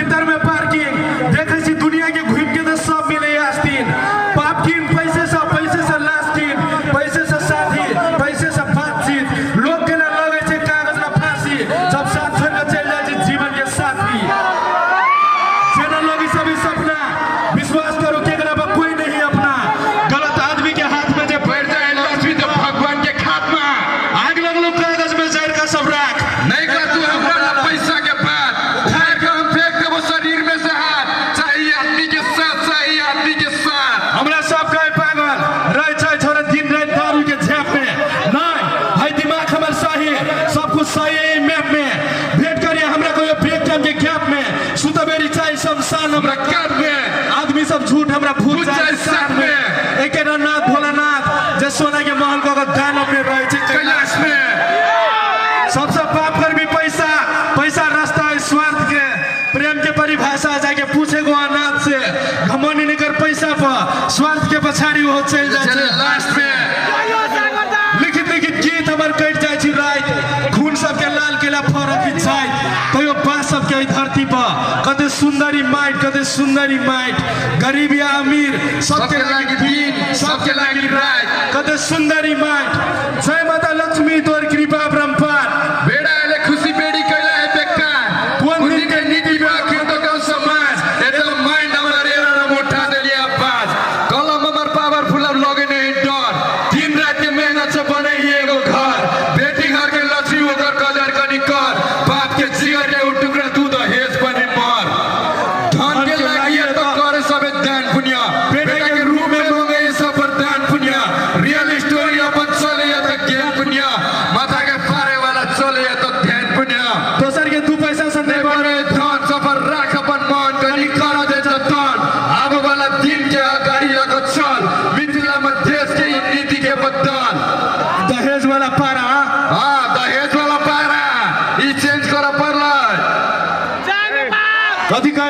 भीतर में पार्किंग देखे छी दुनिया के घूम के तो सब मिले आस्तीन पाप किन पैसे से लास्ट किन पैसे से साथी पैसे से बातचीत लोग के ना लगे छे कागज ना फांसी जब साथ छोड़ के चल जाए छे जीवन के साथी जेना लोग सभी सपना विश्वास करो के एकरा पर कोई नहीं अपना गलत आदमी के हाथ में जे बैठ जाए लक्ष्मी तो भगवान के खात्मा आग लगलो कागज में जहर का सब राख नहीं कर तू हमरा पैसा के बात उठाए के हम फेंक देबो शरीर में से हाथ चाहिए आदमी के साथ हमरा सब कहे पागल रह छै छोरे दिन रात दारू के झेप में नहीं है दिमाग हमर सही सब कुछ सही है मैप में भेंट करिए हमरा कोई ब्रेक टाइम के गैप में सुतबेरी चाय शमशान हमरा काट में आदमी सब झूठ हमरा भूत जाए साथ में एके नाथ भोलानाथ जे सोना के महल को दानव में रहे छै कैलाश में सबसे पाप कर भी पैसा रास्ता है स्वार्थ के प्रेम के परिभाषा जाके पूछे गो अनाथ से घमंड नहीं कर पैसा पर स्वार्थ के पछाड़ी वो चल जाए लास्ट में लिखित गीत हमर कट जाए छी रात खून सबके लाल केला फरक छै तयो बात सबके धरती पर कते सुंदरी माइट गरीब या अमीर सबके लागी दिन सबके लागी रात कते सुंदरी माइट जय माता लक्ष्मी तोर कृपा परम्पार बेड़ा ले खुशी बेड़ी कैला है बेकार कौन दिन के नीति बाकी तो गांव समाज एतो माइंड हमरा रेरा मोटा देलिया बात कलम हमर पावरफुल अब लगे नहीं डर दिन रात के मेहनत से बने ही एगो घर बेटी घर के लक्ष्मी होकर कदर कनी कर बाप के जिगर के टुकड़ा दूध हेस बने मर धन के लागिए तो करे सबे दान पुण्य बेटा के रूप में मांगे सब पर दान पुण्य रियल स्टोरी अपन चले या तो ज्ञान पुण्य माथा के पारे वाला चले या तो ध्यान पुण्य दोसर के दू पैसा से नहीं बने धन सफर राख अपन मन कनी कर दे जतन आब वाला दिन के गाड़ी लगो चल मिथिला में देश के नीति के बदल दहेज वाला पारा हां दहेज वाला पारा ई चेंज कर पड़लै कथी कहे